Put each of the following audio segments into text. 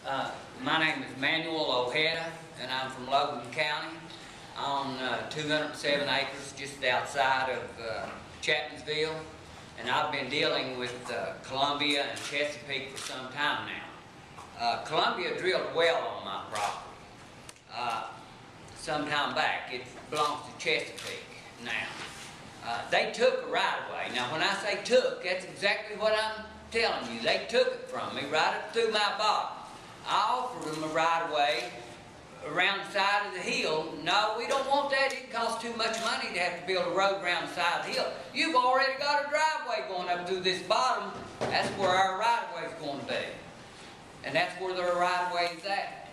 My name is Manuel Ojeda, and I'm from Logan County on 207 acres just outside of Chapmansville. And I've been dealing with Columbia and Chesapeake for some time now. Columbia drilled a well on my property some time back. It belongs to Chesapeake now. They took a right-of-way. Now when I say took, that's exactly what I'm telling you. They took it from me right up through my bottom. I offered them a right-of-way around the side of the hill. No, we don't want that. It costs too much money to have to build a road around the side of the hill. You've already got a driveway going up through this bottom. That's where our right-of-way is going to be. And that's where their right-of-way is at.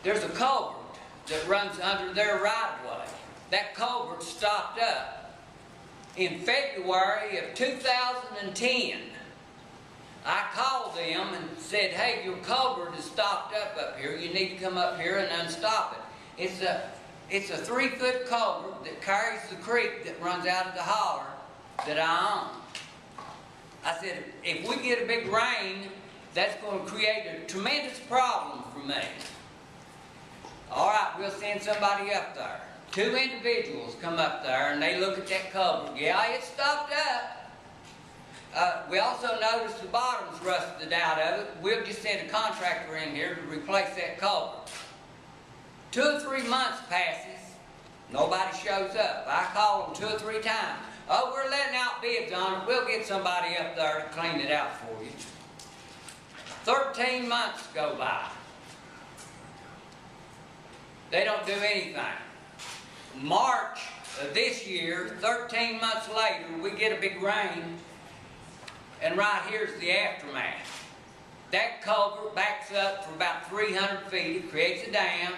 There's a culvert that runs under their right-of-way. That culvert stopped up in February of 2010. I called them and said, hey, your culvert is stopped up here. You need to come up here and unstop it. It's a 3-foot culvert that carries the creek that runs out of the holler that I own. I said, if we get a big rain, that's going to create a tremendous problem for me. All right, we'll send somebody up there. 2 individuals come up there and they look at that culvert. Yeah, it's stopped up. We also noticed the bottom's rusted out of it. We'll just send a contractor in here to replace that culvert. 2 or 3 months passes, nobody shows up. I call them 2 or 3 times. Oh, we're letting out bids on it. We'll get somebody up there to clean it out for you. 13 months go by. They don't do anything. March of this year, 13 months later, we get a big rain. And right here's the aftermath. That culvert backs up for about 300 feet. It creates a dam.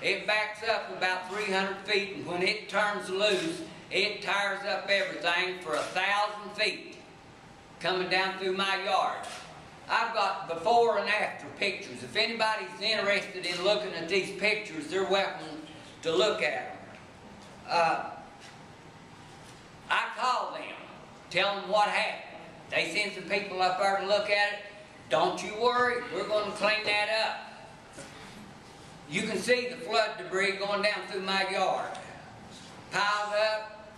It backs up about 300 feet, and when it turns loose, it tears up everything for 1,000 feet coming down through my yard. I've got before and after pictures. If anybody's interested in looking at these pictures, they're welcome to look at them. I call them, tell them what happened. They send some people up there to look at it. Don't you worry, we're going to clean that up. You can see the flood debris going down through my yard. Piled up.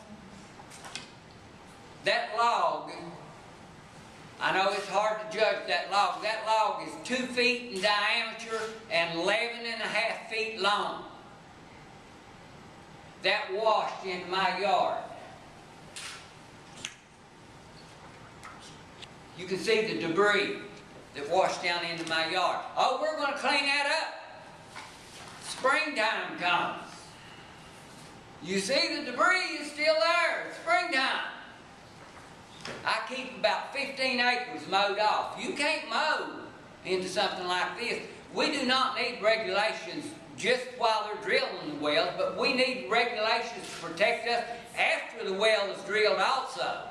That log, I know it's hard to judge that log. That log is 2 feet in diameter and 11.5 feet long. That washed into my yard. You can see the debris that washed down into my yard. Oh, we're going to clean that up. Springtime comes. You see the debris is still there. It's springtime. I keep about 15 acres mowed off. You can't mow into something like this. We do not need regulations just while they're drilling the wells, but we need regulations to protect us after the well is drilled also.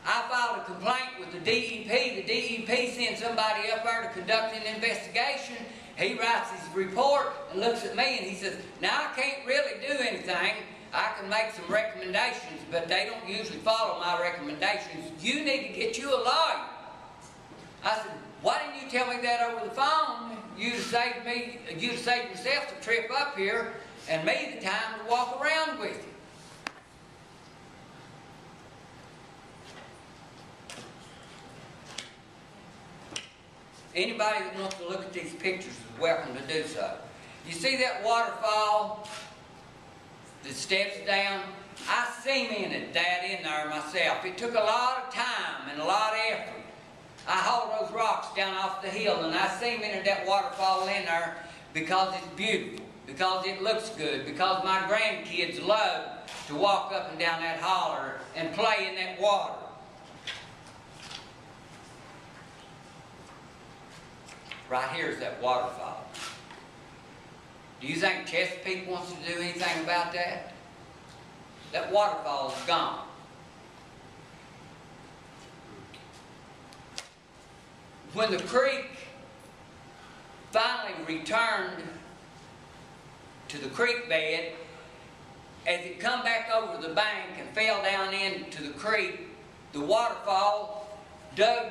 I filed a complaint with the DEP. The DEP sends somebody up there to conduct an investigation. He writes his report and looks at me and he says, now I can't really do anything. I can make some recommendations, but they don't usually follow my recommendations. You need to get you a lawyer. I said, why didn't you tell me that over the phone? You'd have saved yourself the trip up here and me the time to walk around with you. Anybody that wants to look at these pictures is welcome to do so. You see that waterfall that steps down? I cemented that in there myself. It took a lot of time and a lot of effort. I hauled those rocks down off the hill and I cemented that waterfall in there because it's beautiful, because it looks good, because my grandkids love to walk up and down that holler and play in that water. Right here is that waterfall. Do you think Chesapeake wants to do anything about that? That waterfall is gone. When the creek finally returned to the creek bed, as it come back over the bank and fell down into the creek, the waterfall dug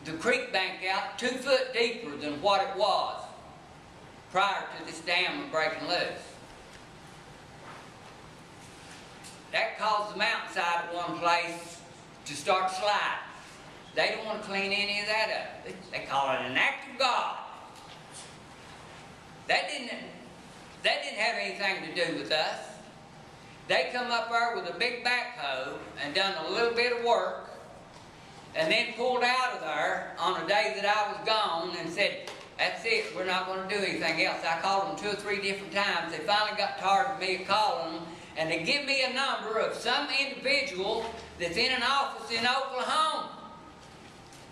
the creek bank out 2 foot deeper than what it was prior to this dam breaking loose. That caused the mountainside at one place to start sliding. They don't want to clean any of that up. They call it an act of God. That didn't have anything to do with us. They come up there with a big backhoe and done a little bit of work and then pulled out of there on a day that I was gone and said, that's it, we're not going to do anything else. I called them 2 or 3 different times. They finally got tired of me calling them, and they give me a number of some individual that's in an office in Oklahoma.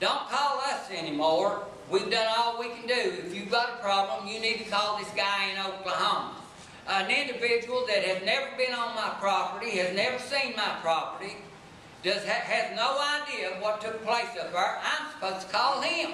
Don't call us anymore. We've done all we can do. If you've got a problem, you need to call this guy in Oklahoma. An individual that has never been on my property, has never seen my property, has no idea what took place up there. I'm supposed to call him.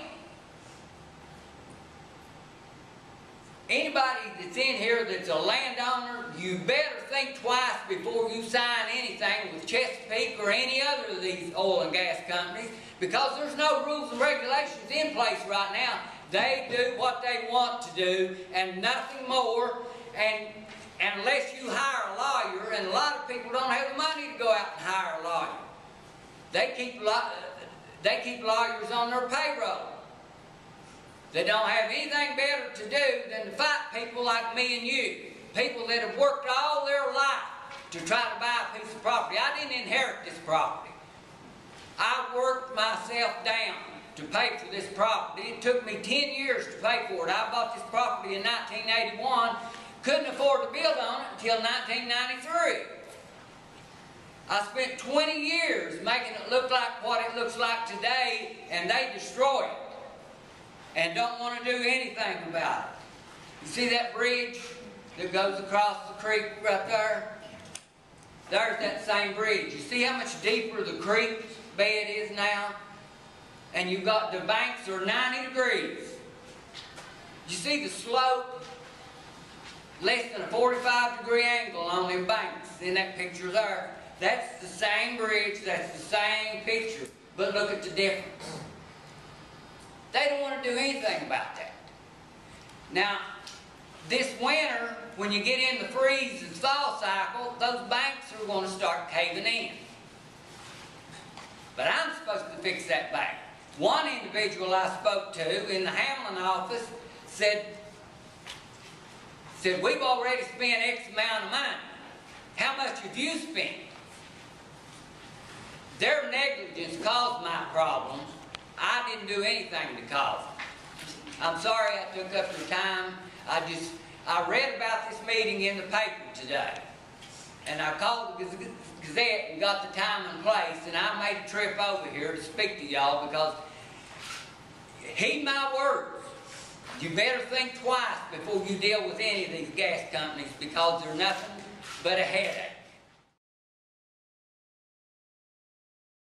Anybody that's in here that's a landowner, you better think twice before you sign anything with Chesapeake or any other of these oil and gas companies, because there's no rules and regulations in place right now. They do what they want to do and nothing more. And unless you hire a lawyer, and a lot of people don't have the money to go out and hire a lawyer, they keep lawyers on their payroll. They don't have anything better to do than to fight people like me and you, people that have worked all their life to try to buy a piece of property. I didn't inherit this property. I worked myself down to pay for this property. It took me 10 years to pay for it. I bought this property in 1981, couldn't afford to build on it until 1993. I spent 20 years making it look like what it looks like today, and they destroy it and don't want to do anything about it. You see that bridge that goes across the creek right there? There's that same bridge. You see how much deeper the creek bed is now? And you've got the banks are 90 degrees. You see the slope? Less than a 45-degree angle on them banks in that picture there. That's the same bridge, that's the same picture, but look at the difference. They don't want to do anything about that. Now, this winter, when you get in the freeze and thaw cycle, those banks are going to start caving in. But I'm supposed to fix that bank. One individual I spoke to in the Hamlin office said, we've already spent X amount of money. How much have you spent? Their negligence caused my problems. I didn't do anything to cause them. I'm sorry I took up your time. I read about this meeting in the paper today. And I called the Gazette and got the time and place, and I made a trip over here to speak to y'all because, heed my words, you better think twice before you deal with any of these gas companies because they're nothing but a headache.